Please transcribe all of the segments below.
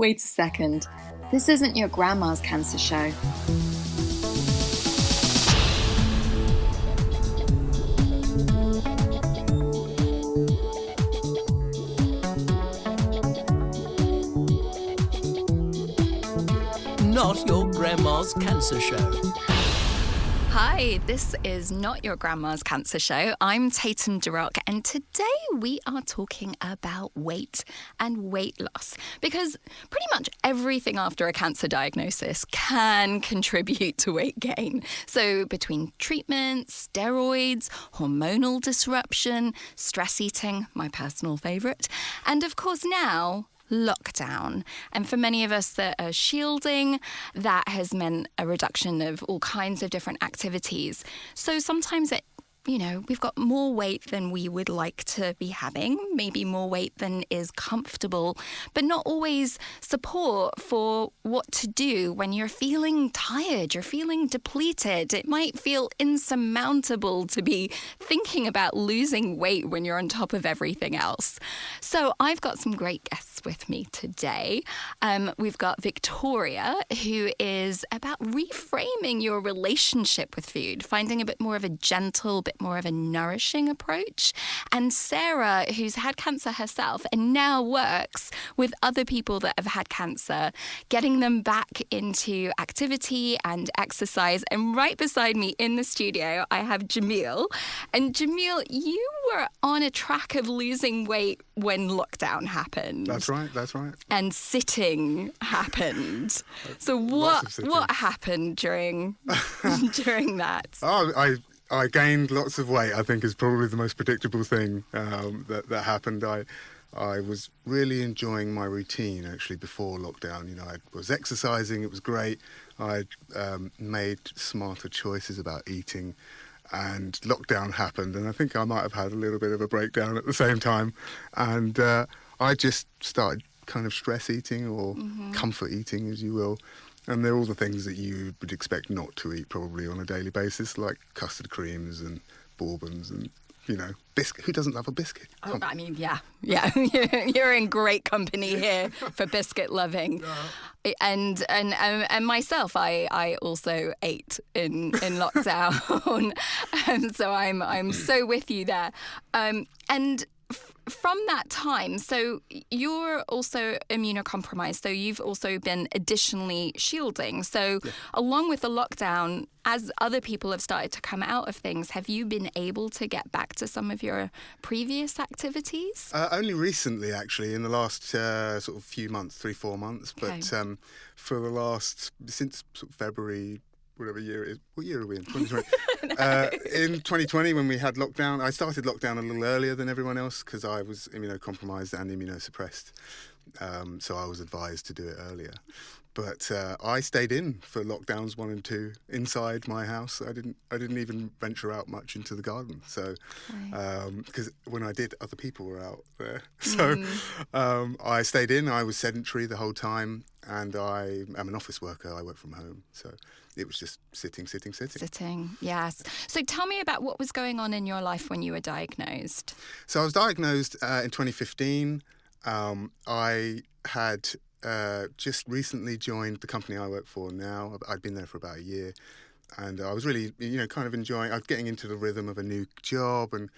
Wait a second. This isn't your grandma's cancer show. Not your grandma's cancer show. Hi, this is Not Your Grandma's Cancer Show. I'm Tatum, and today we are talking about weight and weight loss because pretty much everything after a cancer diagnosis can contribute to weight gain. So between treatments, steroids, hormonal disruption, stress eating, my personal favourite, and of course now, lockdown. And for many of us that are shielding, that has meant a reduction of all kinds of different activities. So sometimes we've got more weight than we would like to be having, maybe more weight than is comfortable, but not always support for what to do when you're feeling tired, you're feeling depleted. It might feel insurmountable to be thinking about losing weight when you're on top of everything else. So I've got some great guests with me today. We've got Victoria, who is about reframing your relationship with food, finding a bit more of a gentle, bit more of a nourishing approach. And Sarah, who's had cancer herself and now works with other people that have had cancer, getting them back into activity and exercise. And right beside me in the studio, I have Jemil. And Jemil, you were on a track of losing weight when lockdown happened. That's right. And sitting happened. So what happened during that? I gained lots of weight, I think, is probably the most predictable thing that happened. I was really enjoying my routine, actually, before lockdown. I was exercising, it was great. I made smarter choices about eating, and lockdown happened, and I think I might have had a little bit of a breakdown at the same time. And I just started kind of stress eating or comfort eating, as you will. And they're all the things that you would expect not to eat probably on a daily basis, like custard creams and bourbons and, biscuit. Who doesn't love a biscuit? Oh, I mean, yeah. You're in great company here for biscuit loving. And myself, I also ate in lockdown. And so I'm so with you there. And from that time, so you're also immunocompromised, so you've also been additionally shielding. So along with the lockdown, as other people have started to come out of things, have you been able to get back to some of your previous activities? Only recently, actually, in the last sort of few months, 3-4 months. Okay. But for the last, since sort of February, whatever year it is. What year are we in? 2020. In 2020, when we had lockdown, I started lockdown a little earlier than everyone else because I was immunocompromised and immunosuppressed. So I was advised to do it earlier. But I stayed in for lockdowns 1 and 2 inside my house. I didn't even venture out much into the garden. So because when I did, other people were out there. So I stayed in. I was sedentary the whole time, and I am an office worker. I work from home. So it was just sitting. Sitting, yes. So tell me about what was going on in your life when you were diagnosed. So I was diagnosed in 2015. I had just recently joined the company I work for now. I'd been there for about a year. And I was really, kind of enjoying, I was getting into the rhythm of a new job and,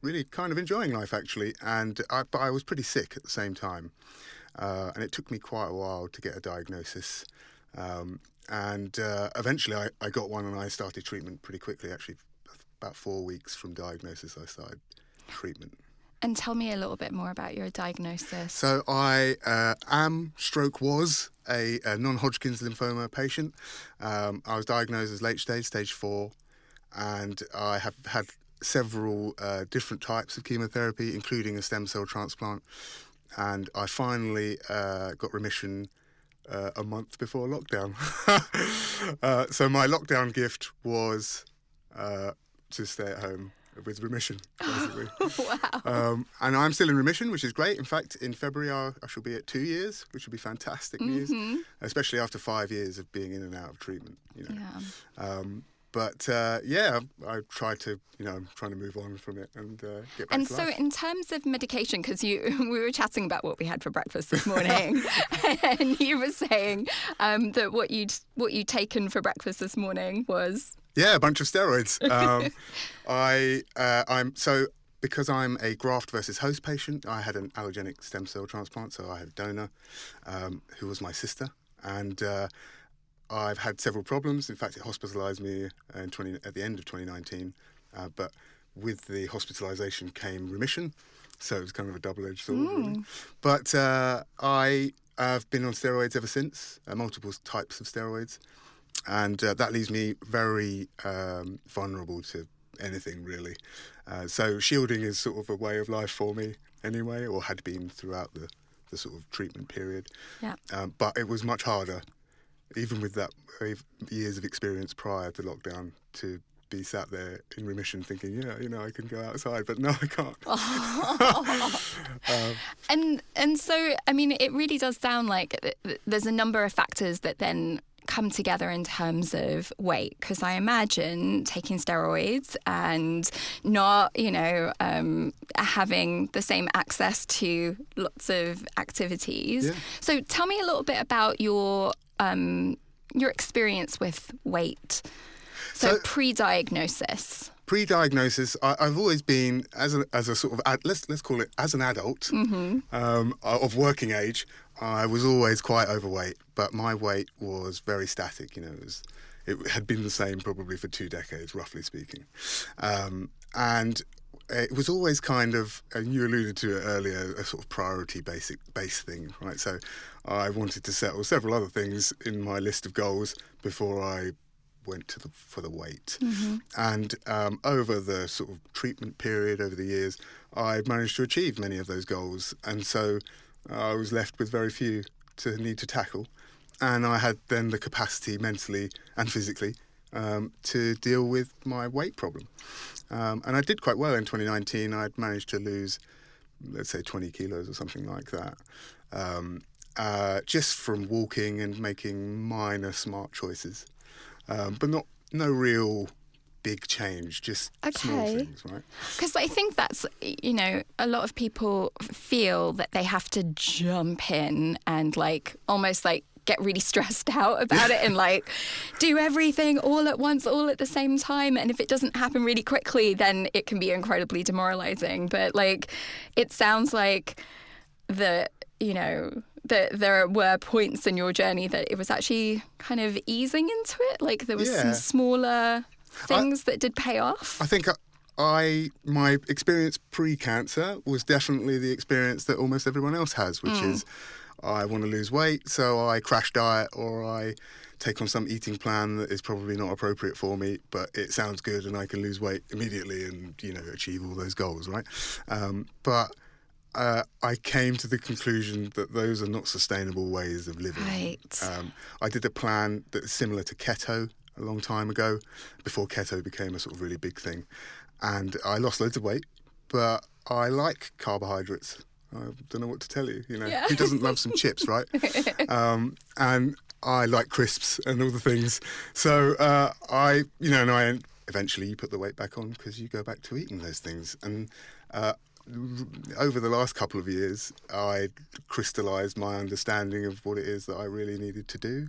really kind of enjoying life, actually. But I was pretty sick at the same time. And it took me quite a while to get a diagnosis. And eventually I got one, and I started treatment pretty quickly, actually. About 4 weeks from diagnosis, I started treatment. And tell me a little bit more about your diagnosis. So I was a non-Hodgkin's lymphoma patient. I was diagnosed as late stage 4, and I have had several different types of chemotherapy, including a stem cell transplant. And I finally got remission a month before lockdown. So my lockdown gift was to stay at home with remission, basically. Wow. And I'm still in remission, which is great. In fact, in February, I shall be at 2 years, which would be fantastic news, especially after 5 years of being in and out of treatment. But yeah, I tried to, I'm trying to move on from it and get back And to so, life. in terms of medication, because we were chatting about what we had for breakfast this morning, and you were saying that what you'd taken for breakfast this morning was a bunch of steroids. Because I'm a graft versus host patient, I had an allogeneic stem cell transplant, so I had a donor who was my sister, and I've had several problems. In fact, it hospitalised me at the end of 2019, but with the hospitalisation came remission, so it was kind of a double-edged sword, really. But I have been on steroids ever since, multiple types of steroids, and that leaves me very vulnerable to anything, really. So shielding is sort of a way of life for me anyway, or had been throughout the sort of treatment period. Yeah. But it was much harder, even with that years of experience prior to lockdown, to be sat there in remission thinking, I can go outside, but no, I can't. And so, I mean, it really does sound like there's a number of factors that then come together in terms of weight, because I imagine taking steroids and not, having the same access to lots of activities. Yeah. So tell me a little bit about your experience with weight. So pre-diagnosis. Pre-diagnosis, I've always been, as a sort of, let's call it as an adult, of working age, I was always quite overweight, but my weight was very static. It had been the same probably for 2 decades, roughly speaking. And it was always kind of, and you alluded to it earlier, a sort of priority base thing, right? So I wanted to settle several other things in my list of goals before I went for the weight. And over the sort of treatment period over the years, I managed to achieve many of those goals, and so I was left with very few to need to tackle, and I had then the capacity mentally and physically to deal with my weight problem, and I did quite well in 2019. I'd managed to lose, let's say, 20 kilos or something like that, just from walking and making minor smart choices. But no real big change, just small things, right? Because I think that's, a lot of people feel that they have to jump in and almost get really stressed out about it and do everything all at once, all at the same time. And if it doesn't happen really quickly, then it can be incredibly demoralizing. But it sounds like that there were points in your journey that it was actually kind of easing into it. There was some smaller things that did pay off. I think my experience pre-cancer was definitely the experience that almost everyone else has, which is I want to lose weight, so I crash diet or I take on some eating plan that is probably not appropriate for me, but it sounds good and I can lose weight immediately and, achieve all those goals, right? But I came to the conclusion that those are not sustainable ways of living. Right. I did a plan that is similar to keto a long time ago, before keto became a sort of really big thing. And I lost loads of weight, but I like carbohydrates. I don't know what to tell you, Who doesn't love some chips, right? And I like crisps and all the things. So eventually you put the weight back on because you go back to eating those things. And over the last couple of years, I crystallised my understanding of what it is that I really needed to do.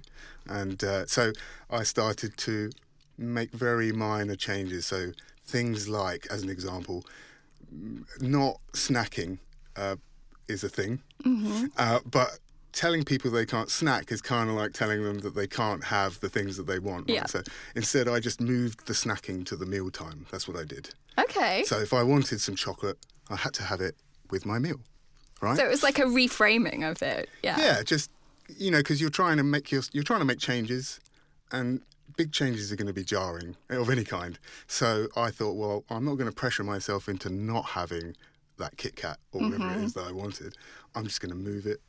And so I started to make very minor changes. So things like, as an example, not snacking is a thing. But telling people they can't snack is kind of like telling them that they can't have the things that they want. Right? Yeah. So instead, I just moved the snacking to the mealtime. That's what I did. Okay. So if I wanted some chocolate, I had to have it with my meal, right? So it was like a reframing of it. Yeah. Yeah, just because you're trying to make changes, and big changes are going to be jarring of any kind. So I thought, well, I'm not going to pressure myself into not having that Kit Kat or whatever it is that I wanted. I'm just going to move it,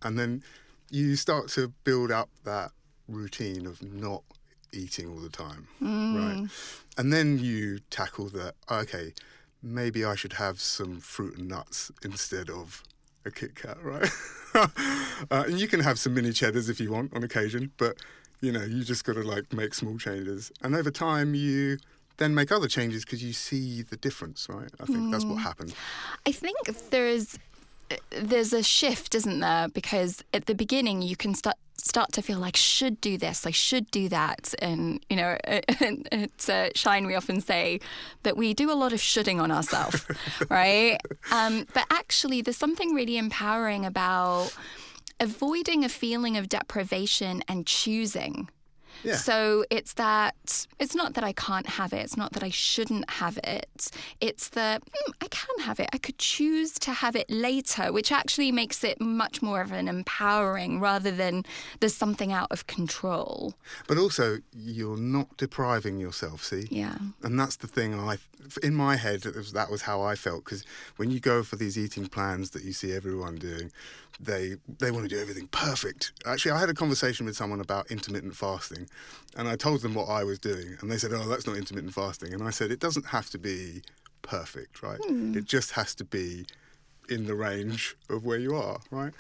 and then you start to build up that routine of not eating all the time, right? And then you tackle that. Okay, maybe I should have some fruit and nuts instead of a Kit Kat, right? And you can have some mini cheddars if you want on occasion, but You just got to like make small changes. And over time, you then make other changes because you see the difference, right? I think that's what happened. I think there's a shift, isn't there? Because at the beginning, you can start to feel like, should do this, I should do that. And, at Shine, we often say that we do a lot of shoulding on ourselves, right? But actually, there's something really empowering about avoiding a feeling of deprivation and choosing. Yeah. So it's not that I can't have it. It's not that I shouldn't have it. It's that I can have it. I could choose to have it later, which actually makes it much more of an empowering rather than there's something out of control. But also, you're not depriving yourself, see? Yeah. And that's the thing in my head, that was how I felt. Because when you go for these eating plans that you see everyone doing, they want to do everything perfect. Actually, I had a conversation with someone about intermittent fasting, and I told them what I was doing, and they said, oh, that's not intermittent fasting. And I said, it doesn't have to be perfect, right? It just has to be in the range of where you are, right?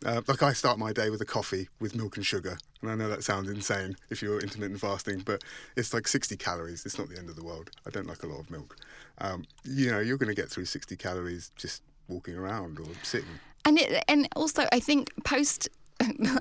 Like I start my day with a coffee with milk and sugar, and I know that sounds insane if you're intermittent fasting, but it's like 60 calories. It's not the end of the world. I don't like a lot of milk. You're going to get through 60 calories just walking around or sitting. And also, I think post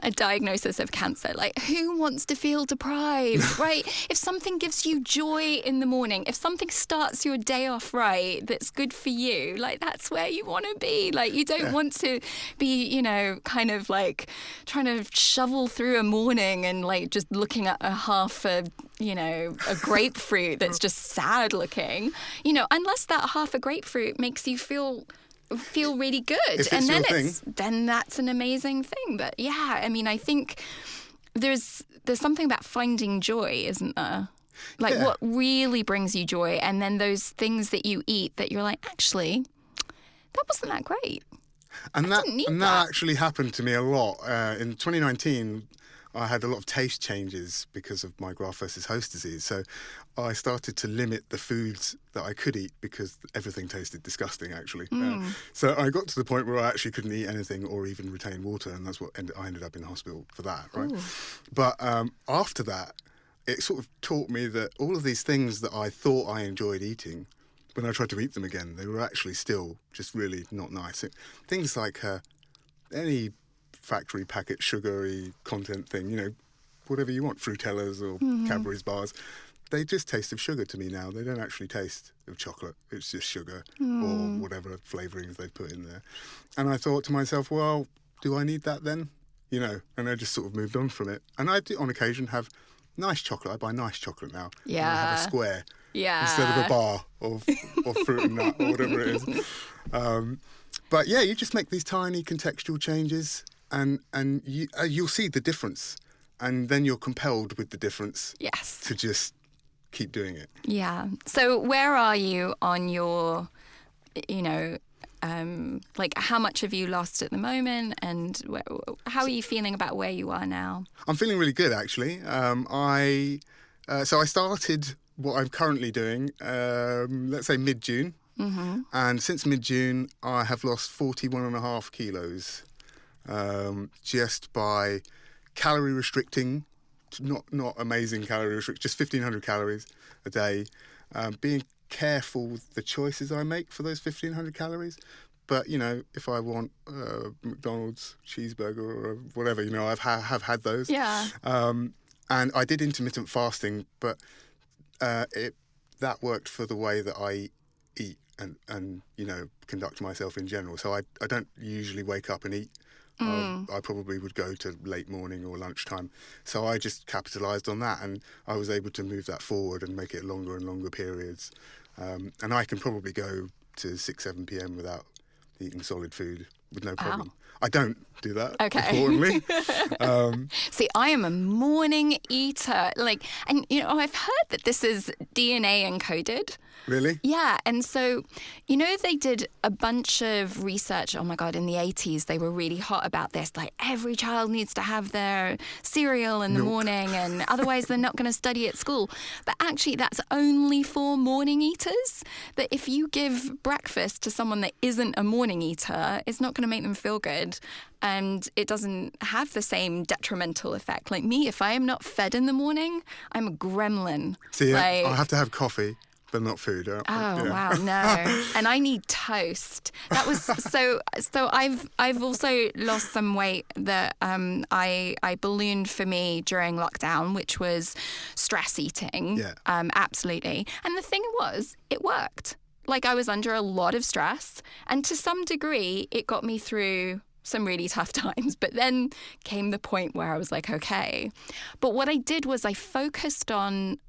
a diagnosis of cancer, like, who wants to feel deprived, right? If something gives you joy in the morning, if something starts your day off right, that's good for you, like, that's where you want to be. Like, you don't want to be, kind of like trying to shovel through a morning and like just looking at a grapefruit that's just sad looking, unless that half a grapefruit makes you feel really good, and then that's an amazing thing. But yeah, I mean, I think there's something about finding joy, isn't there? Like, what really brings you joy, and then those things that you eat that you're like, actually, that wasn't that great. And that actually happened to me a lot. In 2019, I had a lot of taste changes because of my graft versus host disease. So I started to limit the foods that I could eat because everything tasted disgusting, actually. So I got to the point where I actually couldn't eat anything or even retain water, and that's what I ended up in hospital for that, right? Ooh. But after that, it sort of taught me that all of these things that I thought I enjoyed eating, when I tried to eat them again, they were actually still just really not nice. Things like any factory packet sugary content thing, whatever you want, Fruitellas or Cadbury's bars, they just taste of sugar to me now. They don't actually taste of chocolate. It's just sugar or whatever flavourings they've put in there. And I thought to myself, well, do I need that then? And I just sort of moved on from it. And I do on occasion have nice chocolate. I buy nice chocolate now. Yeah. And I have a square. Yeah. Instead of a bar of fruit and nut or whatever it is. But yeah, you just make these tiny contextual changes, and you'll see the difference, and then you're compelled with the difference to just keep doing it. Yeah. So where are you on your, how much have you lost at the moment, and how are you feeling about where you are now? I'm feeling really good, actually. So I started what I'm currently doing, let's say mid-June. Mm-hmm. And since mid-June, I have lost 41.5 kilos. Just by calorie restricting, not amazing calorie restrict, just 1,500 calories a day, being careful with the choices I make for those 1,500 calories. But, if I want McDonald's cheeseburger or whatever, have had those. Yeah. And I did intermittent fasting, but that worked for the way that I eat and conduct myself in general. So I don't usually wake up and eat. I probably would go to late morning or lunchtime. So I just capitalised on that, and I was able to move that forward and make it longer and longer periods. And I can probably go to 6, 7 p.m. without eating solid food with no problem. Wow. I don't do that, importantly. See, I am a morning eater. I've heard that this is DNA encoded. Really? Yeah. And so, they did a bunch of research. Oh, my God, in the 80s, they were really hot about this. Like, every child needs to have their cereal in the morning, and otherwise they're not going to study at school. But actually, that's only for morning eaters. That if you give breakfast to someone that isn't a morning eater, it's not going to make them feel good, and it doesn't have the same detrimental effect. Like me, if I am not fed in the morning, I'm a gremlin. See, like, I have to have coffee, but not food. Wow, no. And I need toast. That was so I've also lost some weight that I ballooned for me during lockdown, which was stress eating. Yeah. Absolutely. And the thing was, it worked. Like, I was under a lot of stress, and to some degree it got me through some really tough times. But then came the point where I was like, okay. But what I did was I focused on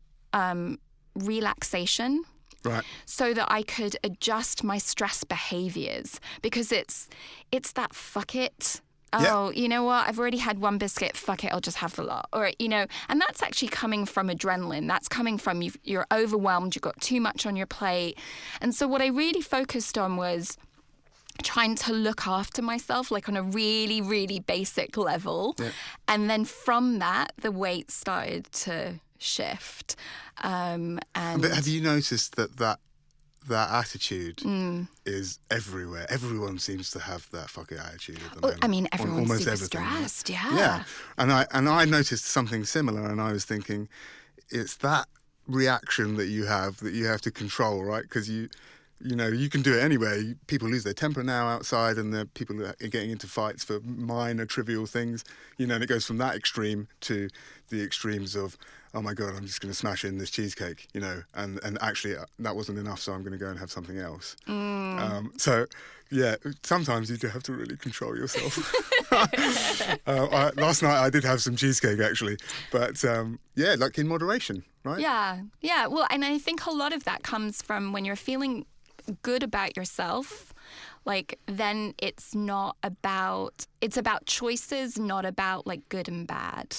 relaxation, Right. so that I could adjust my stress behaviors, because it's that fuck it. Oh, you know what? I've already had one biscuit. Fuck it, I'll just have the lot. Or, and that's actually coming from adrenaline. That's coming from you're overwhelmed. You've got too much on your plate. And so what I really focused on was trying to look after myself, like on a really, really basic level. Yeah. And then from that, the weight started to shift. But have you noticed that attitude is everywhere? Everyone seems to have that fucking attitude at the moment. I mean, everyone's almost super everything, stressed, right? yeah. And I noticed something similar, and I was thinking, it's that reaction that you have to control, right? Because you can do it anyway. People lose their temper now outside, and the people are getting into fights for minor, trivial things. And it goes from that extreme to the extremes of, oh my God, I'm just going to smash in this cheesecake, and actually that wasn't enough, so I'm going to go and have something else. So, yeah, sometimes you do have to really control yourself. Last night I did have some cheesecake, actually, but like in moderation, right? Yeah. Well, and I think a lot of that comes from when you're feeling good about yourself. Like, then it's about choices, not about like good and bad.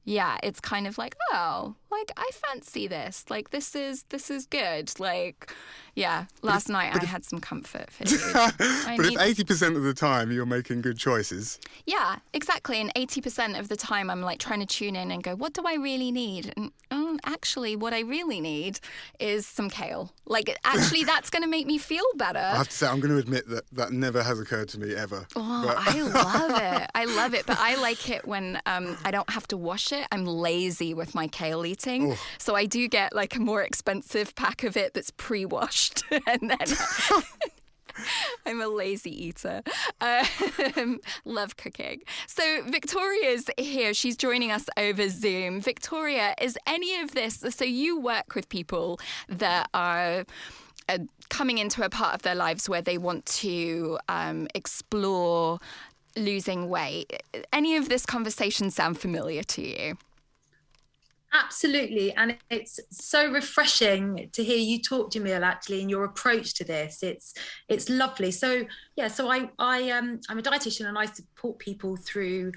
Yeah, it's kind of like, oh, like I fancy this. Like this is good. Like, yeah. Last night I had some comfort food. But if 80% of the time you're making good choices. Yeah, exactly. And 80% of the time I'm like trying to tune in and go, what do I really need? And actually, what I really need is some kale. Like, actually, that's going to make me feel better. I have to say, I'm going to admit that never has occurred to me ever. Oh, I love it. But I like it when I don't have to wash it. I'm lazy with my kale eating. Oh. So I do get like a more expensive pack of it that's pre-washed. And then I'm a lazy eater. Love cooking. So Victoria's here. She's joining us over Zoom. Victoria, is any of this... So you work with people that are... coming into a part of their lives where they want to explore losing weight. Any of this conversation sound familiar to you? Absolutely, and it's so refreshing to hear you talk, Jemil, actually, and your approach to this. It's lovely. So I'm a dietitian, and I support people through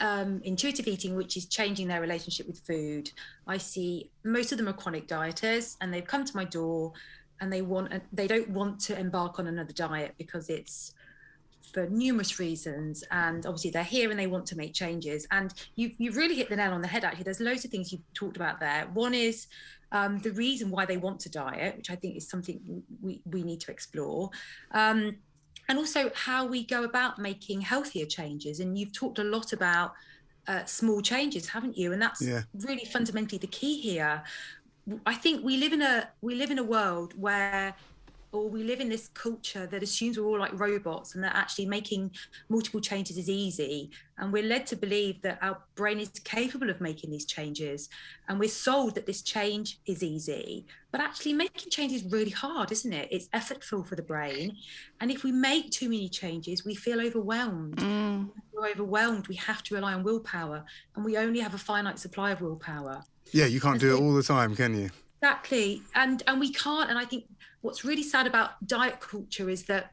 intuitive eating, which is changing their relationship with food. I see most of them are chronic dieters, and they've come to my door, and they don't want to embark on another diet because it's for numerous reasons, and obviously they're here and they want to make changes. And you've really hit the nail on the head, actually. There's loads of things you've talked about there. One is the reason why they want to diet, which I think is something we need to explore, and also how we go about making healthier changes. And you've talked a lot about small changes, haven't you? And that's really fundamentally the key here. I think we live in a world where, or we live in this culture that assumes we're all like robots, and that actually making multiple changes is easy. And we're led to believe that our brain is capable of making these changes. And we're sold that this change is easy. But actually making change is really hard, isn't it? It's effortful for the brain. And if we make too many changes, we feel overwhelmed. When we're overwhelmed, we have to rely on willpower. And we only have a finite supply of willpower. Yeah, you can't do it all the time, can you? Exactly. And we can't. And I think what's really sad about diet culture is that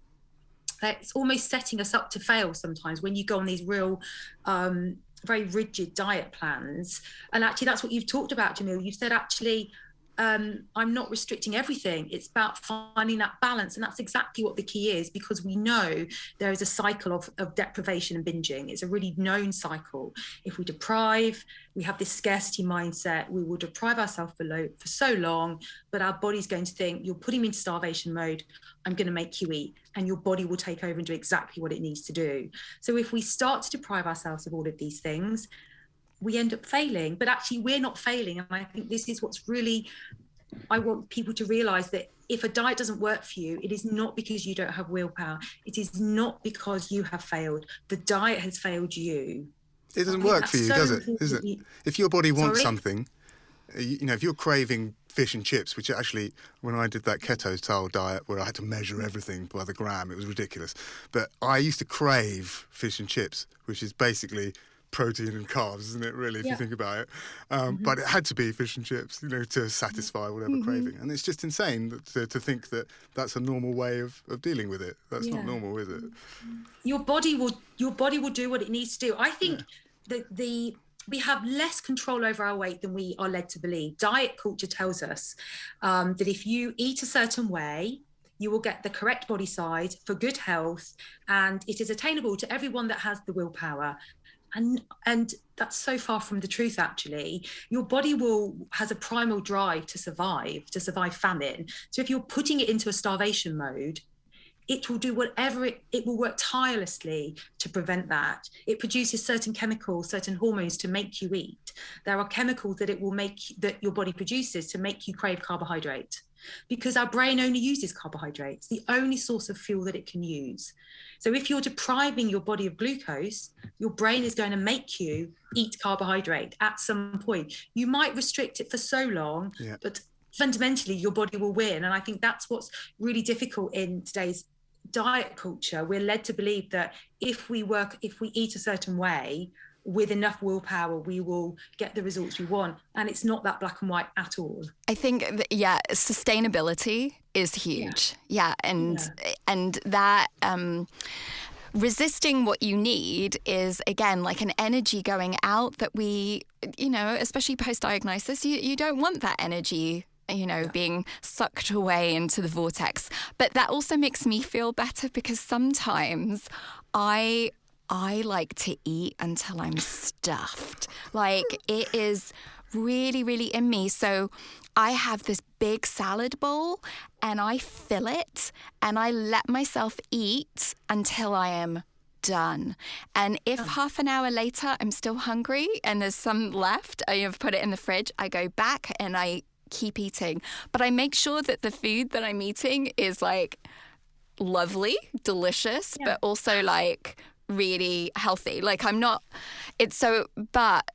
it's almost setting us up to fail sometimes when you go on these real, very rigid diet plans. And actually, that's what you've talked about, Jemil. You said, actually, I'm not restricting everything. It's about finding that balance. And that's exactly what the key is, because we know there is a cycle of deprivation and binging. It's a really known cycle. If we deprive, we have this scarcity mindset. We will deprive ourselves for so long, but our body's going to think, you're putting me into starvation mode. I'm going to make you eat. And your body will take over and do exactly what it needs to do. So if we start to deprive ourselves of all of these things, we end up failing. But actually we're not failing. And I think this is what's really, I want people to realize that if a diet doesn't work for you, it is not because you don't have willpower. It is not because you have failed. The diet has failed you. It doesn't work for you, does it? Is it? If your body wants something, you know, if you're craving fish and chips, which actually, when I did that keto-style diet where I had to measure everything by the gram, it was ridiculous. But I used to crave fish and chips, which is basically protein and carbs, isn't it, really, if you think about it? But it had to be fish and chips, you know, to satisfy whatever craving. And it's just insane to think that that's a normal way of dealing with it. That's not normal, is it? Your body will do what it needs to do. I think that we have less control over our weight than we are led to believe. Diet culture tells us that if you eat a certain way, you will get the correct body size for good health, and it is attainable to everyone that has the willpower. And that's so far from the truth, actually. Your body has a primal drive to survive famine. So if you're putting it into a starvation mode, it will do whatever it will work tirelessly to prevent that. It produces certain chemicals, certain hormones to make you eat. There are chemicals that that your body produces to make you crave carbohydrate, because our brain only uses carbohydrates, the only source of fuel that it can use. So if you're depriving your body of glucose, your brain is going to make you eat carbohydrate at some point. You might restrict it for so long, but fundamentally your body will win. And I think that's what's really difficult in today's diet culture. We're led to believe that if we eat a certain way, with enough willpower, we will get the results we want. And it's not that black and white at all. I think, sustainability is huge. And that resisting what you need is, again, like an energy going out that we, you know, especially post-diagnosis, you don't want that energy, you know, being sucked away into the vortex. But that also makes me feel better, because sometimes I like to eat until I'm stuffed. Like, it is really, really in me. So I have this big salad bowl and I fill it and I let myself eat until I am done. And if half an hour later I'm still hungry and there's some left, I have put it in the fridge, I go back and I keep eating. But I make sure that the food that I'm eating is like lovely, delicious, but also like really healthy. Like but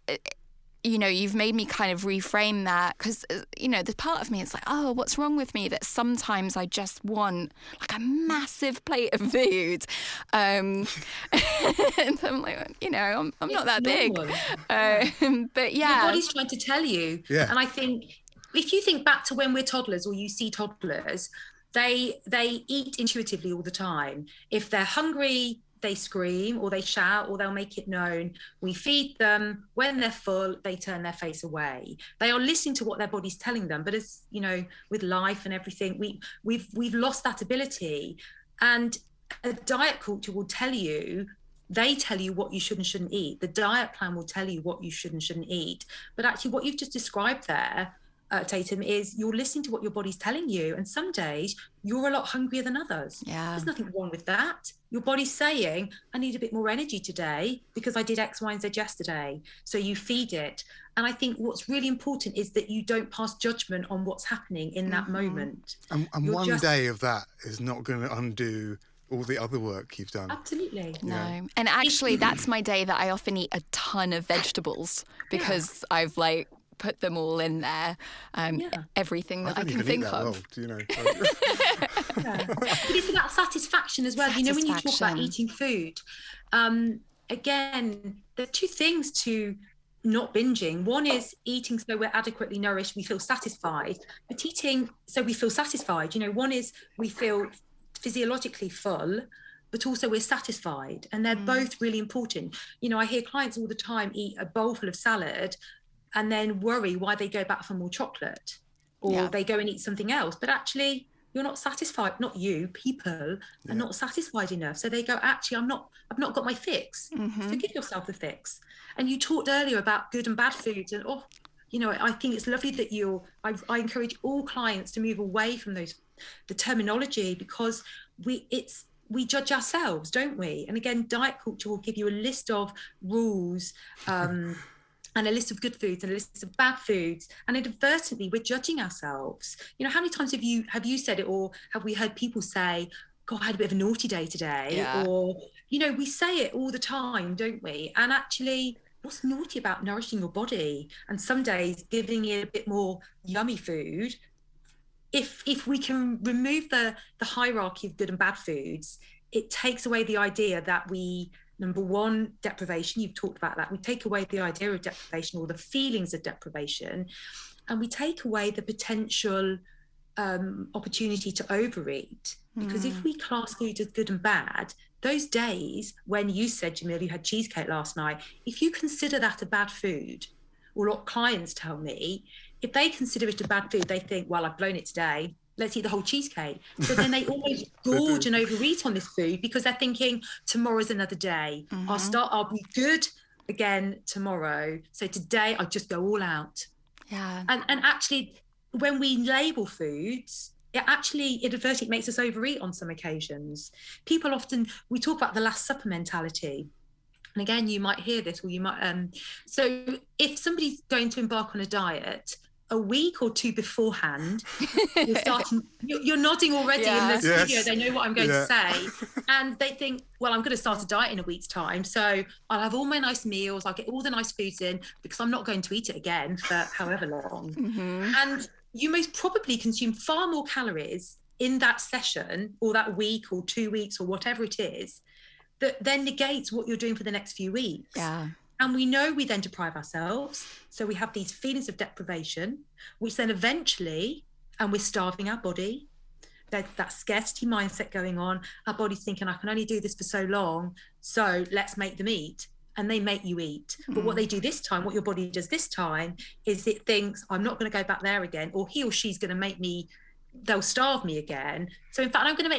you know, you've made me kind of reframe that, because, you know, the part of me is like, oh, what's wrong with me that sometimes I just want like a massive plate of food. And I'm like, you know, I'm not that big. But your body's trying to tell you. And I think if you think back to when we're toddlers, or you see toddlers, they eat intuitively all the time. If they're hungry, they scream or they shout or they'll make it known. We feed them. When they're full, they turn their face away. They are listening to what their body's telling them. But as you know, with life and everything, we've lost that ability. And a diet culture will tell you, they tell you what you should and shouldn't eat. The diet plan will tell you what you should and shouldn't eat. But actually what you've just described there, Tatum, is you're listening to what your body's telling you, and some days you're a lot hungrier than others. There's nothing wrong with that. Your body's saying, I need a bit more energy today because I did X, Y, and Z yesterday. So you feed it. And I think what's really important is that you don't pass judgment on what's happening in that moment. And one day of that is not going to undo all the other work you've done. Absolutely. No. And actually, that's my day that I often eat a ton of vegetables, because I've like put them all in there, everything that I can think of. Well, do you know? But it's about satisfaction as well. You know, when you talk about eating food, again, there are two things to not binging. One is eating so we're adequately nourished, we feel satisfied, but eating so we feel satisfied. You know, one is we feel physiologically full, but also we're satisfied, and they're both really important. You know, I hear clients all the time eat a bowl full of salad and then worry why they go back for more chocolate. or they go and eat something else, but actually you're not satisfied. Not you, people are not satisfied enough. So they go, actually, I've not got my fix. So give yourself the fix. And you talked earlier about good and bad foods, and I think it's lovely that I encourage all clients to move away from the terminology, because we judge ourselves, don't we? And again, diet culture will give you a list of rules, and a list of good foods and a list of bad foods, and inadvertently we're judging ourselves. How many times have you said it, or have we heard people say, God, I had a bit of a naughty day today, or we say it all the time, don't we? And actually, what's naughty about nourishing your body and some days giving it a bit more yummy food? If we can remove the hierarchy of good and bad foods, it takes away the idea that number one, deprivation, you've talked about that. We take away the idea of deprivation or the feelings of deprivation, and we take away the potential opportunity to overeat. Because if we class food as good and bad, those days when you said, Jemil, you had cheesecake last night, if you consider that a bad food, or what clients tell me, if they consider it a bad food, they think, well, I've blown it today, let's eat the whole cheesecake. So then they always gorge and overeat on this food, because they're thinking tomorrow's another day. I'll be good again tomorrow. So today I'll just go all out. Yeah. And actually, when we label foods, it actually inadvertently makes us overeat on some occasions. People often, we talk about the Last Supper mentality. And again, you might hear this, or you might, so if somebody's going to embark on a diet, a week or two beforehand, you're nodding already in the studio. They know what I'm going to say. And they think, well, I'm going to start a diet in a week's time. So I'll have all my nice meals. I'll get all the nice foods in, because I'm not going to eat it again for however long. And you most probably consume far more calories in that session, or that week or 2 weeks or whatever it is, that then negates what you're doing for the next few weeks. Yeah. And we know we then deprive ourselves. So we have these feelings of deprivation, which then eventually, and we're starving our body, that scarcity mindset going on. Our body's thinking, I can only do this for so long, so let's make them eat. And they make you eat. But what they do this time, what your body does this time, is it thinks, I'm not going to go back there again, or he or she's going to make me, they'll starve me again. So in fact, I'm going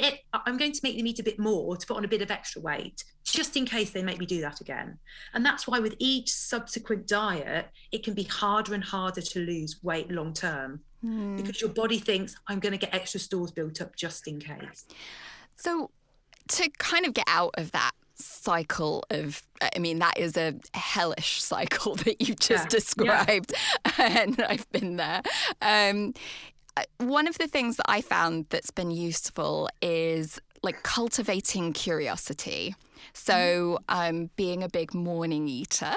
to make them eat a bit more to put on a bit of extra weight, just in case they make me do that again. And that's why with each subsequent diet, it can be harder and harder to lose weight long term, because your body thinks, I'm going to get extra stores built up just in case. So to kind of get out of that cycle of, that is a hellish cycle that you just described, and I've been there. One of the things that I found that's been useful is like cultivating curiosity. So being a big morning eater,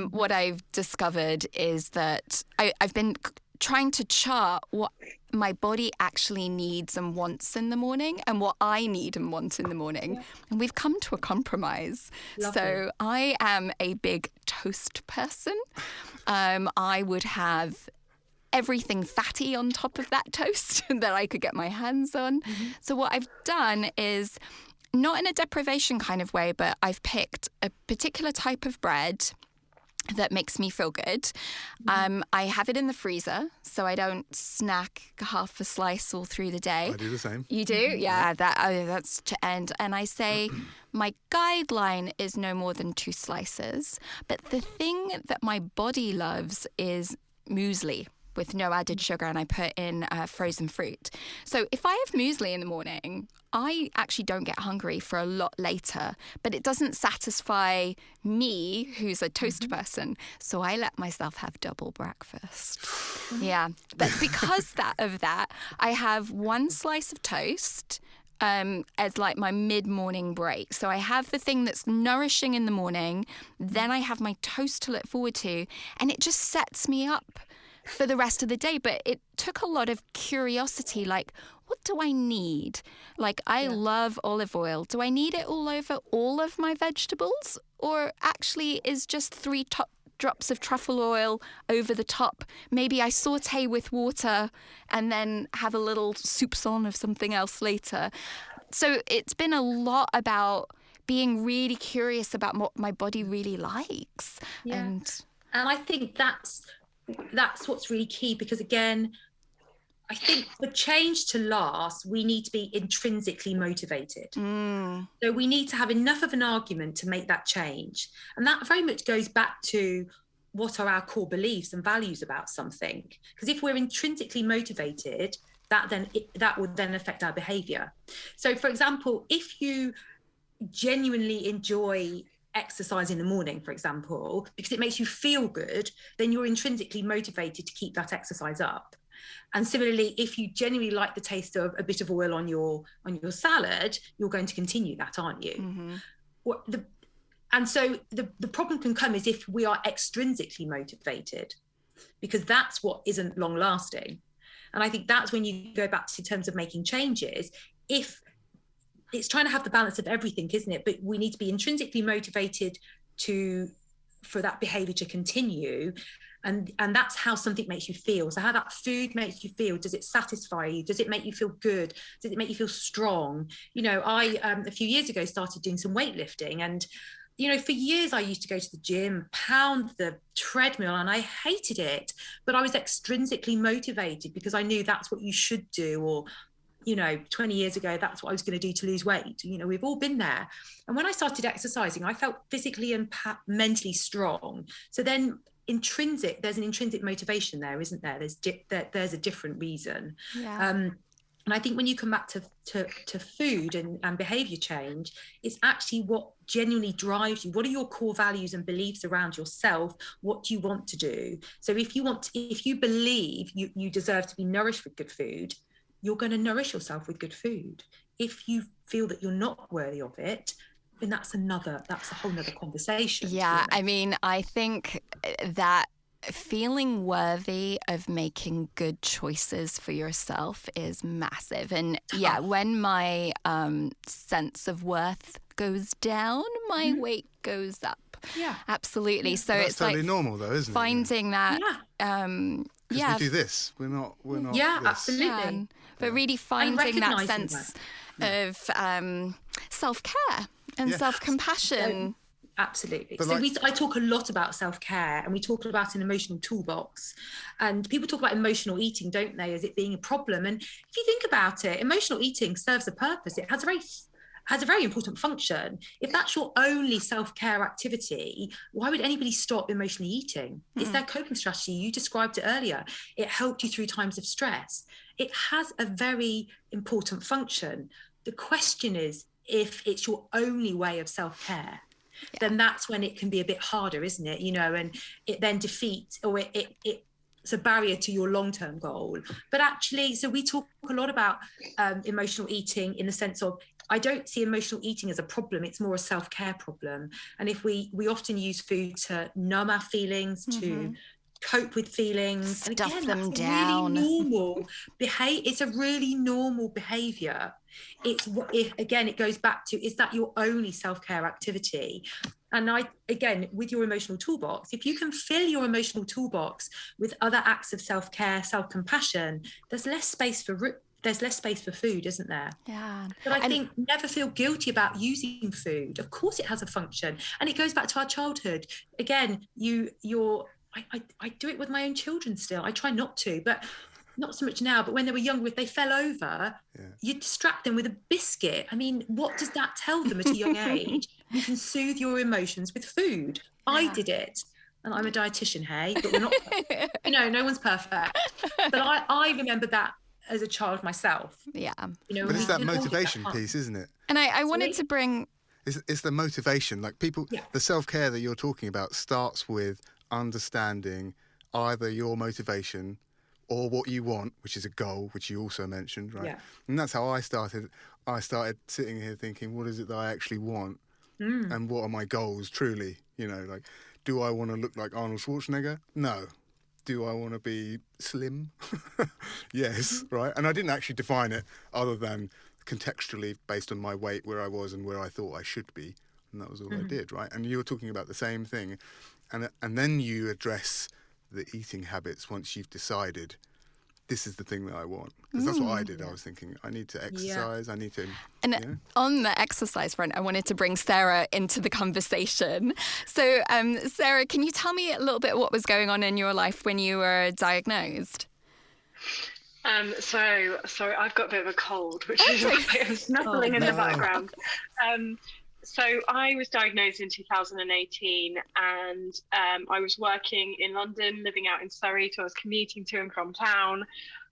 what I've discovered is that I've been trying to chart what my body actually needs and wants in the morning, and what I need and want in the morning. And we've come to a compromise. Lovely. So I am a big toast person. I would have everything fatty on top of that toast that I could get my hands on. So what I've done is, not in a deprivation kind of way, but I've picked a particular type of bread that makes me feel good. I have it in the freezer, so I don't snack half a slice all through the day. I do the same. You do? Yeah, that's to end. And I say my guideline is no more than 2 slices. But the thing that my body loves is muesli with no added sugar, and I put in frozen fruit. So if I have muesli in the morning, I actually don't get hungry for a lot later, but it doesn't satisfy me, who's a toast person. So I let myself have double breakfast. Yeah, but because of that, I have 1 slice of toast as like my mid-morning break. So I have the thing that's nourishing in the morning, then I have my toast to look forward to, and it just sets me up for the rest of the day. But it took a lot of curiosity, like, what do I need? Like, I love olive oil. Do I need it all over all of my vegetables? Or actually is just 3 drops of truffle oil over the top? Maybe I saute with water and then have a little soupçon of something else later. So it's been a lot about being really curious about what my body really likes. And I think that's what's really key, because again, I think for change to last, we need to be intrinsically motivated. So we need to have enough of an argument to make that change. And that very much goes back to what are our core beliefs and values about something. Because if we're intrinsically motivated, that would then affect our behavior. So for example, if you genuinely enjoy exercise in the morning, for example, because it makes you feel good, then you're intrinsically motivated to keep that exercise up. And similarly, if you genuinely like the taste of a bit of oil on your salad, you're going to continue that, aren't you? And so the problem can come is if we are extrinsically motivated, because that's what isn't long lasting. And I think that's when you go back to terms of making changes. If it's trying to have the balance of everything, isn't it? But we need to be intrinsically motivated for that behavior to continue. And that's how something makes you feel. So how that food makes you feel. Does it satisfy you? Does it make you feel good? Does it make you feel strong? You know, I, a few years ago, started doing some weightlifting, and you know, for years I used to go to the gym, pound the treadmill, and I hated it. But I was extrinsically motivated because I knew that's what you should do. Or, you know, 20 years ago, that's what I was going to do to lose weight. You know, we've all been there. And when I started exercising, I felt physically and mentally strong. So then there's an intrinsic motivation there, isn't there? There's a different reason. Yeah. And I think when you come back to food and behavior change, it's actually what genuinely drives you. What are your core values and beliefs around yourself? What do you want to do? So if you believe you deserve to be nourished with good food, you're going to nourish yourself with good food. If you feel that you're not worthy of it, then that's a whole nother conversation. Yeah, I mean, I think that feeling worthy of making good choices for yourself is massive. And yeah, when my sense of worth goes down, my weight goes up. Yeah, absolutely. Yeah. So that's it's totally like normal, though, isn't it? Finding that. We do this. We're not. Yeah, this. absolutely. Yeah. But really finding that sense of self-care and self-compassion. Absolutely. So I talk a lot about self-care, and we talk about an emotional toolbox, and people talk about emotional eating, don't they, as it being a problem. And if you think about it, emotional eating serves a purpose. It has a very important function. If that's your only self-care activity, why would anybody stop emotionally eating? It's their coping strategy. You described it earlier. It helped you through times of stress. It has a very important function. The question is, if it's your only way of self-care, then that's when it can be a bit harder, isn't it? You know, and it then defeats, or it's a barrier to your long-term goal. But actually, so we talk a lot about emotional eating in the sense of, I don't see emotional eating as a problem. It's more a self-care problem. And if we often use food to numb our feelings, to cope with feelings, stuff and again, them that's down. Really normal it's a really normal behavior. It goes back to, is that your only self-care activity? And with your emotional toolbox, if you can fill your emotional toolbox with other acts of self-care, self-compassion, there's less space for food, isn't there? Yeah. But I think never feel guilty about using food. Of course it has a function. And it goes back to our childhood. Again, I do it with my own children still. I try not to, but not so much now. But when they were younger, if they fell over, you distract them with a biscuit. I mean, what does that tell them at a young age? You can soothe your emotions with food. Yeah. I did it. And I'm a dietitian, hey, but we're not, no one's perfect. But I remember that as a child myself. Yeah. But it's that motivation piece, isn't it? And I wanted to bring... It's the motivation. Like people, the self-care that you're talking about starts with understanding either your motivation or what you want, which is a goal, which you also mentioned, right? Yeah. And that's how I started. I started sitting here thinking, what is it that I actually want? And what are my goals truly? Like, do I want to look like Arnold Schwarzenegger? No. Do I want to be slim? Yes, right? And I didn't actually define it other than contextually based on my weight, where I was and where I thought I should be. And that was all I did, right? And you were talking about the same thing. And then you address the eating habits once you've decided this is the thing that I want. Because that's what I did. I was thinking, I need to exercise, I need to... And on the exercise front, I wanted to bring Sarah into the conversation. So, Sarah, can you tell me a little bit what was going on in your life when you were diagnosed? So sorry, I've got a bit of a cold, which is why I'm snuffling in the background. So I was diagnosed in 2018, and I was working in London, living out in Surrey, so I was commuting to and from town.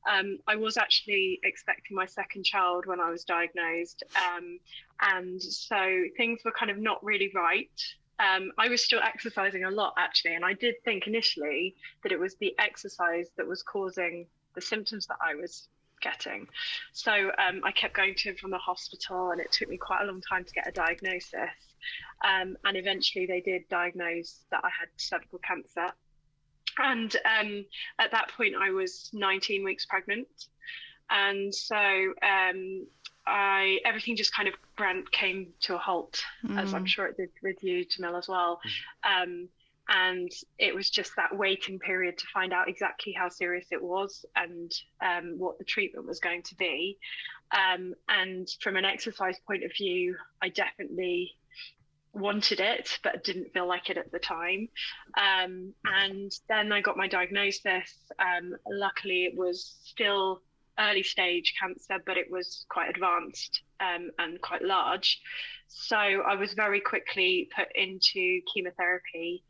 I was actually expecting my second child when I was diagnosed, and so things were kind of not really right. I was still exercising a lot, actually, and I did think initially that it was the exercise that was causing the symptoms that I was getting. So I kept going to and from the hospital, and it took me quite a long time to get a diagnosis. And eventually they did diagnose that I had cervical cancer. And at that point I was 19 weeks pregnant. And so everything just kind of came to a halt, as I'm sure it did with you, Jemil, as well. And it was just that waiting period to find out exactly how serious it was and what the treatment was going to be. And from an exercise point of view, I definitely wanted it, but didn't feel like it at the time. And then I got my diagnosis. Luckily, it was still early stage cancer, but it was quite advanced and quite large. So I was very quickly put into chemotherapy.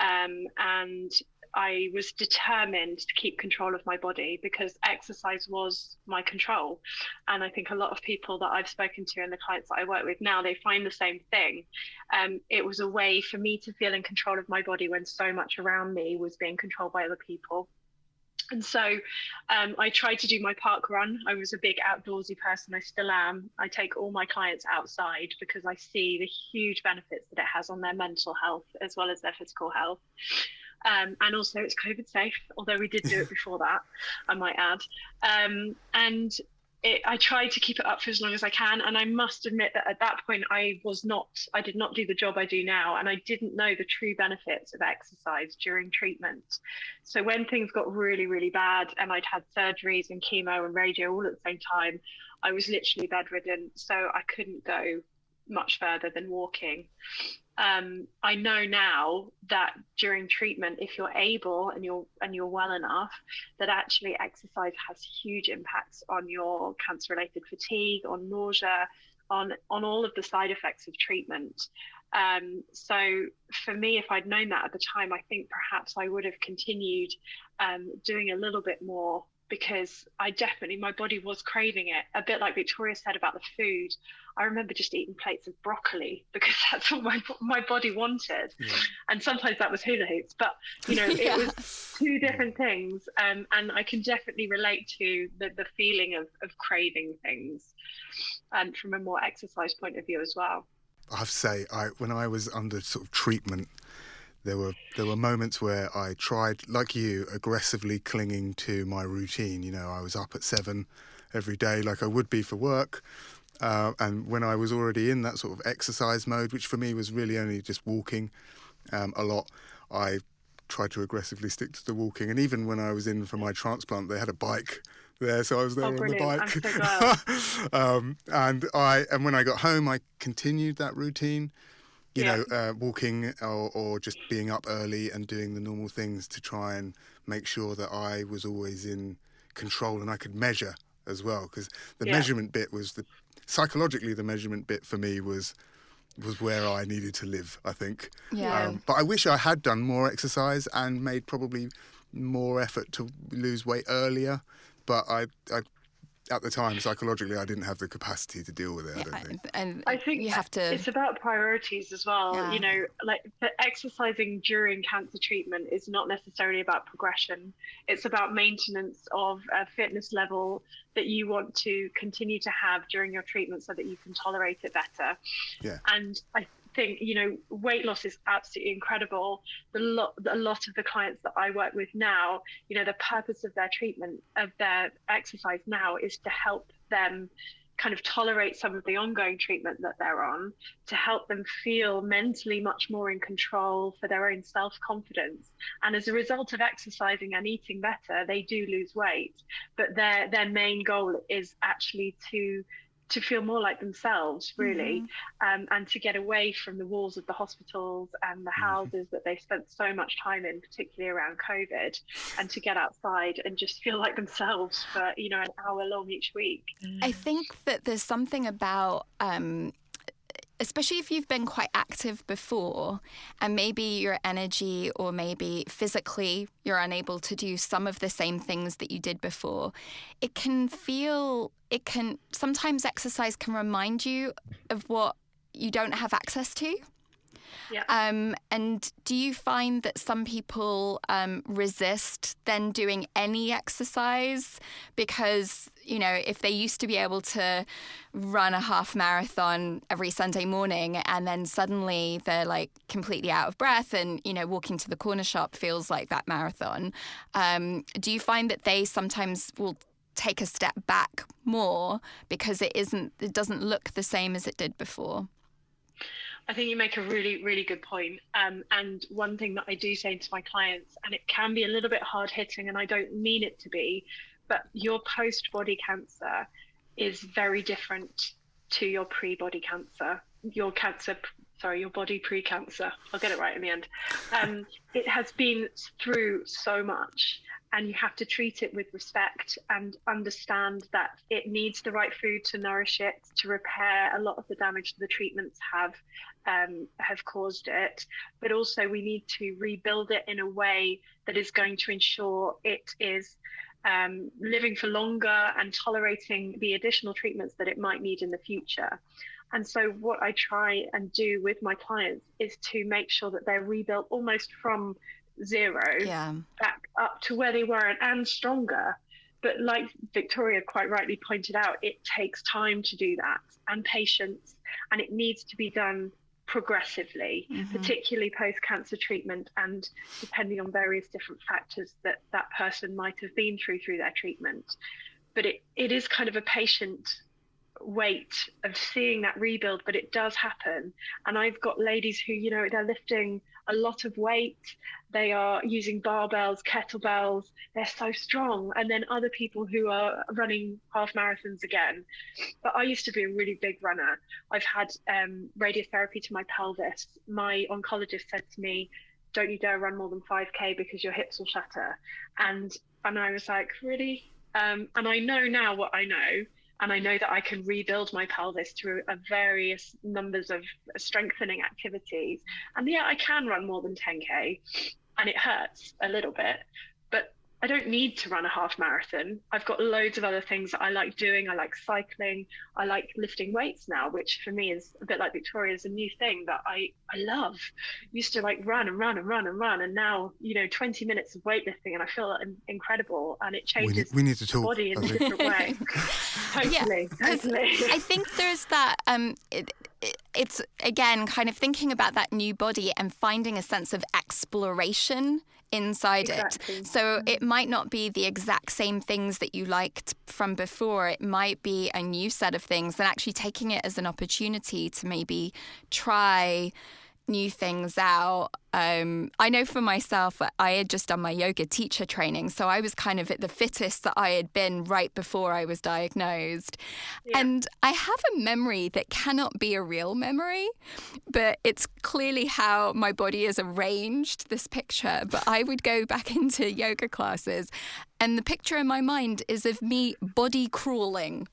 And I was determined to keep control of my body because exercise was my control. And I think a lot of people that I've spoken to and the clients that I work with now, they find the same thing. It was a way for me to feel in control of my body when so much around me was being controlled by other people. And so I tried to do my park run. I was a big outdoorsy person. I still am. I take all my clients outside because I see the huge benefits that it has on their mental health as well as their physical health. And also it's COVID safe, although we did do it before that, I might add. I tried to keep it up for as long as I can. And I must admit that at that point, I did not do the job I do now. And I didn't know the true benefits of exercise during treatment. So when things got really, really bad and I'd had surgeries and chemo and radio all at the same time, I was literally bedridden. So I couldn't go much further than walking. I know now that during treatment, if you're able and you're well enough, that actually exercise has huge impacts on your cancer-related fatigue, on nausea, on all of the side effects of treatment. So for me, if I'd known that at the time, I think perhaps I would have continued doing a little bit more, because my body was craving it. A bit like Victoria said about the food. I remember just eating plates of broccoli because that's what my body wanted. Yeah. And sometimes that was hula hoops, but it was two different things. And I can definitely relate to the feeling of craving things, and from a more exercise point of view as well. I have to say, when I was under sort of treatment, there were moments where I tried, like you, aggressively clinging to my routine. I was up at 7 every day like I would be for work. And when I was already in that sort of exercise mode, which for me was really only just walking a lot, I tried to aggressively stick to the walking. And even when I was in for my transplant, they had a bike there, so I was there on the bike. I'm so glad. And when I got home, I continued that routine. Walking or just being up early and doing the normal things to try and make sure that I was always in control and I could measure as well, because the measurement bit was psychologically the measurement bit for me was where I needed to live, I think. But I wish I had done more exercise and made probably more effort to lose weight earlier, but I at the time, psychologically, I didn't have the capacity to deal with it, I don't think. And I think you have to... It's about priorities as well. Like exercising during cancer treatment is not necessarily about progression. It's about maintenance of a fitness level that you want to continue to have during your treatment so that you can tolerate it better. Yeah. And I think, weight loss is absolutely incredible. A lot of the clients that I work with now, the purpose of their treatment, of their exercise now, is to help them kind of tolerate some of the ongoing treatment that they're on, to help them feel mentally much more in control, for their own self-confidence. And as a result of exercising and eating better, they do lose weight. But their main goal is actually to to feel more like themselves, really, and to get away from the walls of the hospitals and the houses that they spent so much time in, particularly around COVID, and to get outside and just feel like themselves for, you know, an hour long each week. I think that there's something about especially if you've been quite active before and maybe your energy or maybe physically you're unable to do some of the same things that you did before, sometimes exercise can remind you of what you don't have access to. Yeah. And do you find that some people resist then doing any exercise because, you know, if they used to be able to run a half marathon every Sunday morning and then suddenly they're like completely out of breath and, you know, walking to the corner shop feels like that marathon, do you find that they sometimes will take a step back more because it doesn't look the same as it did before? I think you make a really, really good point. And one thing that I do say to my clients, and it can be a little bit hard hitting, and I don't mean it to be, but your post-body cancer is very different to your pre-body cancer. Your body pre-cancer. I'll get it right in the end. It has been through so much, and you have to treat it with respect and understand that it needs the right food to nourish it, to repair a lot of the damage the treatments have caused it. But also we need to rebuild it in a way that is going to ensure it is living for longer and tolerating the additional treatments that it might need in the future. And so what I try and do with my clients is to make sure that they're rebuilt almost from zero back up to where they were and stronger. But like Victoria quite rightly pointed out, it takes time to do that and patience, and it needs to be done progressively, particularly post-cancer treatment, and depending on various different factors that person might have been through their treatment. But it is kind of a patient wait of seeing that rebuild, but it does happen. And I've got ladies who, you know, they're lifting a lot of weight, they are using barbells, kettlebells, they're so strong. And then other people who are running half marathons again. But I used to be a really big runner. I've had radiotherapy to my pelvis. My oncologist said to me, don't you dare run more than 5K because your hips will shatter. And I was like, really? And I know now what I know. And I know that I can rebuild my pelvis through a various numbers of strengthening activities. And yeah, I can run more than 10K, and it hurts a little bit, but I don't need to run a half marathon. I've got loads of other things that I like doing. I like cycling. I like lifting weights now, which for me is a bit like Victoria's, a new thing that I love. Used to like run. And now, you know, 20 minutes of weightlifting and I feel incredible, and it changes we need to talk, the body in a different way. Totally. I think there's that, it's again kind of thinking about that new body and finding a sense of exploration inside it. So it might not be the exact same things that you liked from before. It might be a new set of things, and actually taking it as an opportunity to maybe try new things out. I know for myself, I had just done my yoga teacher training, so I was kind of at the fittest that I had been right before I was diagnosed. Yeah. And I have a memory that cannot be a real memory, but it's clearly how my body is arranged, this picture. But I would go back into yoga classes, and the picture in my mind is of me body crawling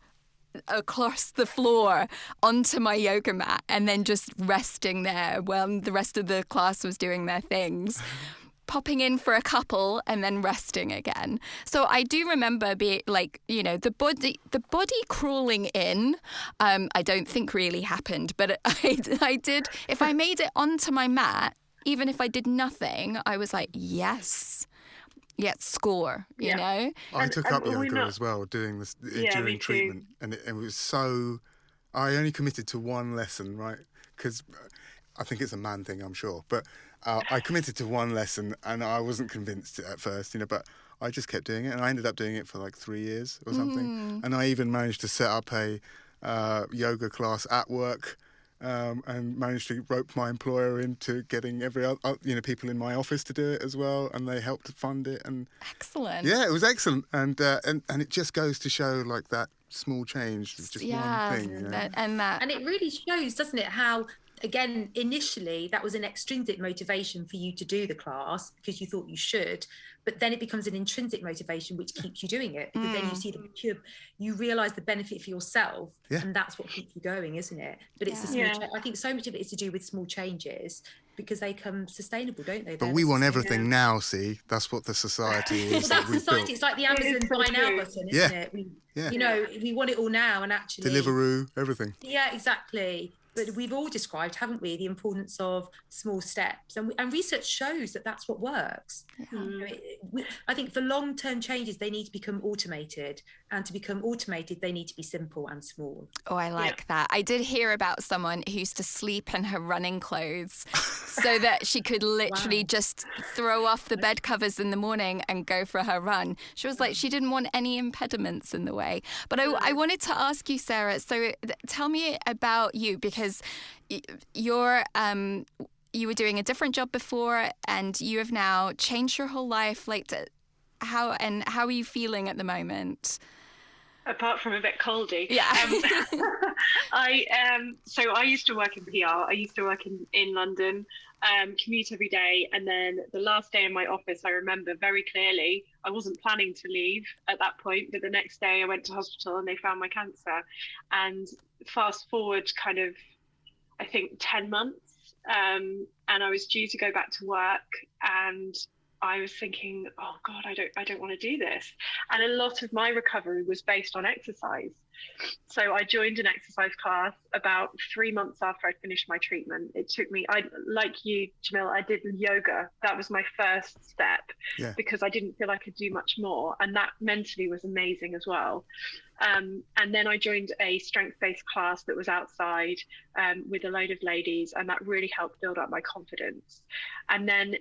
across the floor onto my yoga mat and then just resting there while the rest of the class was doing their things, popping in for a couple and then resting again. So I do remember being like, you know, the body crawling in, I don't think really happened, but I did. If I made it onto my mat, even if I did nothing, I was like, yes. Score, you know? I took up yoga as well, doing this during treatment, and it was so... I only committed to one lesson, right? Because I think it's a man thing, I'm sure, but I committed to one lesson, and I wasn't convinced at first, you know, but I just kept doing it, and I ended up doing it for like 3 years or something, and I even managed to set up a yoga class at work, and managed to rope my employer into getting every other, people in my office to do it as well, and they helped fund it. And excellent. Yeah, it was excellent, and it just goes to show like that small change, just yeah, one thing. You know? And it really shows, doesn't it, how, again, initially that was an extrinsic motivation for you to do the class because you thought you should, but then it becomes an intrinsic motivation which keeps you doing it, because then you see you realize the benefit for yourself, and that's what keeps you going, isn't it? But it's the small I think so much of it is to do with small changes, because they come sustainable, don't they? But we want everything now, see? That's what the society is. Well, that's society. It's like the Amazon buy now button, isn't it? You know, we want it all now, and actually... Deliveroo, everything. Yeah, exactly. But we've all described, haven't we, the importance of small steps. And research shows that that's what works. Yeah. I think for long-term changes, they need to become automated. And to become automated, they need to be simple and small. Oh, I like that. I did hear about someone who used to sleep in her running clothes so that she could literally just throw off the bed covers in the morning and go for her run. She was like, she didn't want any impediments in the way. But I wanted to ask you, Sarah, so tell me about you, because you were doing a different job before, and you have now changed your whole life. Like, how are you feeling at the moment? Apart from a bit coldy. Yeah. So I used to work in PR. I used to work in London, commute every day. And then the last day in my office, I remember very clearly, I wasn't planning to leave at that point, but the next day I went to hospital and they found my cancer. And fast forward kind of, I think 10 months, and I was due to go back to work, and I was thinking, oh God, I don't want to do this. And a lot of my recovery was based on exercise. So I joined an exercise class about 3 months after I'd finished my treatment. It took me, like you, Jemil, I did yoga. That was my first step, because I didn't feel I could do much more. And that mentally was amazing as well. And then I joined a strength-based class that was outside with a load of ladies, and that really helped build up my confidence. And then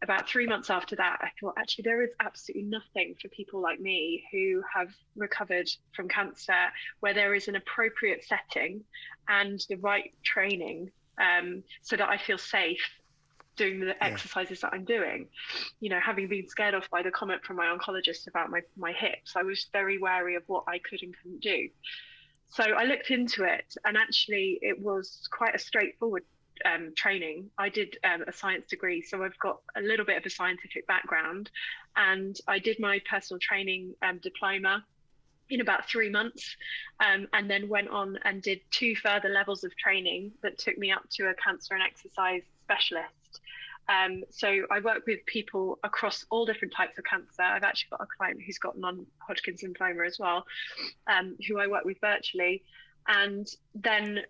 about 3 months after that, I thought, actually, there is absolutely nothing for people like me who have recovered from cancer, where there is an appropriate setting and the right training, so that I feel safe doing the exercises that I'm doing. You know, having been scared off by the comment from my oncologist about my hips, I was very wary of what I could and couldn't do. So I looked into it, and actually it was quite a straightforward training. I did a science degree, so I've got a little bit of a scientific background, and I did my personal training diploma in about 3 months, and then went on and did 2 further levels of training that took me up to a cancer and exercise specialist. So I work with people across all different types of cancer. I've actually got a client who's got non-Hodgkin's lymphoma as well, who I work with virtually. And then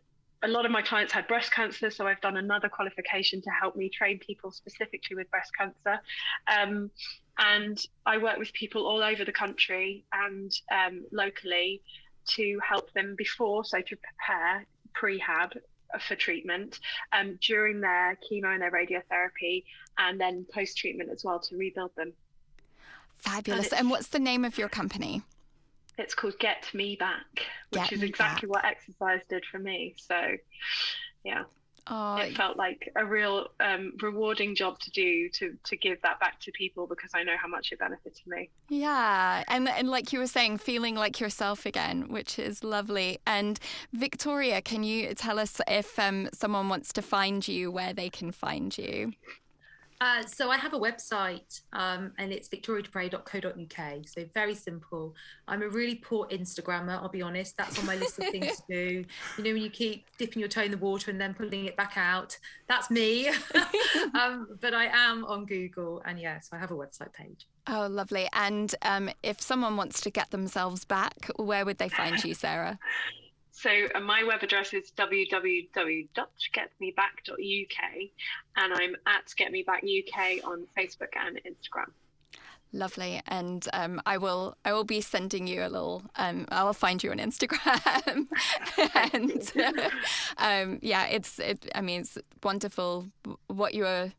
a lot of my clients had breast cancer, so I've done another qualification to help me train people specifically with breast cancer. And I work with people all over the country and locally to help them before, so to prepare prehab for treatment, during their chemo and their radiotherapy, and then post-treatment as well, to rebuild them. Fabulous. And what's the name of your company? It's called Get Me Back, which is exactly what exercise did for me. So, yeah. It felt like a real rewarding job to do, to give that back to people, because I know how much it benefited me. Yeah, and like you were saying, feeling like yourself again, which is lovely. And Victoria, can you tell us if someone wants to find you, where they can find you? So I have a website, and it's victoriadeprez.co.uk. So very simple. I'm a really poor Instagrammer, I'll be honest. That's on my list of things to do. You know, when you keep dipping your toe in the water and then pulling it back out, that's me. But I am on Google, and so I have a website page. Oh, lovely. And if someone wants to get themselves back, where would they find you, Sarah? So my web address is www.getmeback.uk, and I'm at Get Me Back UK on Facebook and Instagram. Lovely. And I will be sending you a little, I'll find you on Instagram. And it's wonderful what you're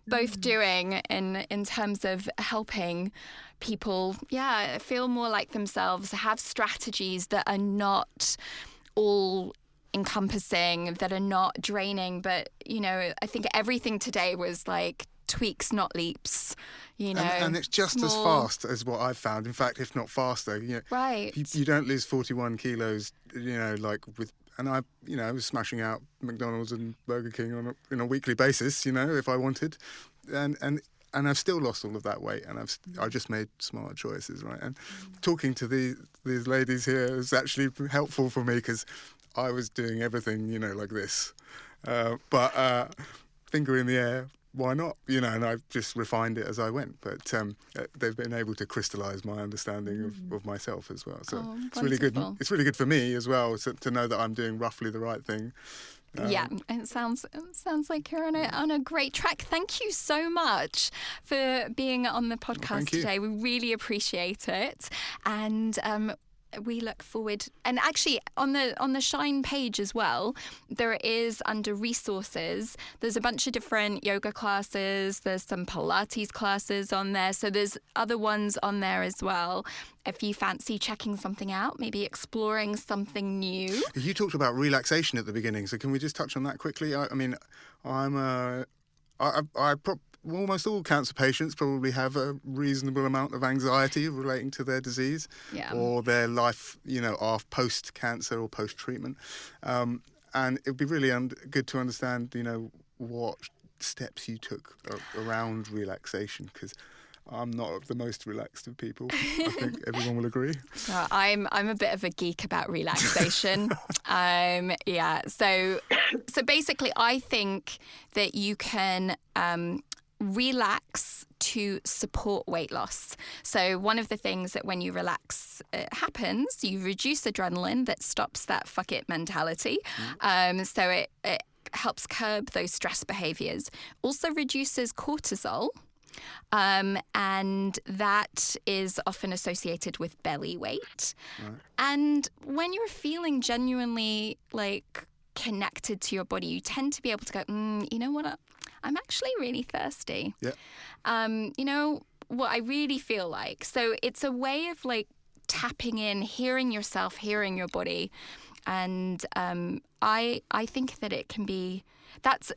both doing in terms of helping people, feel more like themselves, have strategies that are not all encompassing, that are not draining. But, you know, I think everything today was like tweaks, not leaps. You know, and it's just as small... fast as what I've found. In fact, if not faster. You know, right. You don't lose 41 kilos. You know, like with. And I, you know, was smashing out McDonald's and Burger King on a weekly basis. You know, if I wanted, and I've still lost all of that weight, and I just made smart choices, right? And talking to these ladies here is actually helpful for me because I was doing everything, you know, like this, but finger in the air. Why not? You know, and I've just refined it as I went. But they've been able to crystallise my understanding of myself as well. So it's really good. It's really good for me as well to know that I'm doing roughly the right thing. Yeah, it sounds like you're on a great track. Thank you so much for being on the podcast today. We really appreciate it, and we look forward. And actually, on the Shine page as well, there is under resources. There's a bunch of different yoga classes. There's some Pilates classes on there. So there's other ones on there as well. If you fancy checking something out, maybe exploring something new. You talked about relaxation at the beginning, so can we just touch on that quickly? I mean, almost all cancer patients probably have a reasonable amount of anxiety relating to their disease or their life, you know, post-cancer or post-treatment. And it would be really good to understand, you know, what steps you took around relaxation, because I'm not the most relaxed of people. I think everyone will agree. I'm a bit of a geek about relaxation. So basically, I think that you can relax to support weight loss. So one of the things that when you relax happens, you reduce adrenaline that stops that fuck it mentality. So it helps curb those stress behaviors. Also reduces cortisol. And that is often associated with belly weight. Right. And when you're feeling genuinely like connected to your body, you tend to be able to go, you know what, I'm actually really thirsty. Yeah. You know what I really feel like. So it's a way of like tapping in, hearing yourself, hearing your body. And I think that it can be, that's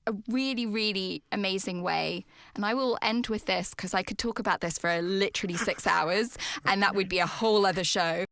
a really, really amazing way. And I will end with this because I could talk about this for literally 6 hours and that would be a whole other show.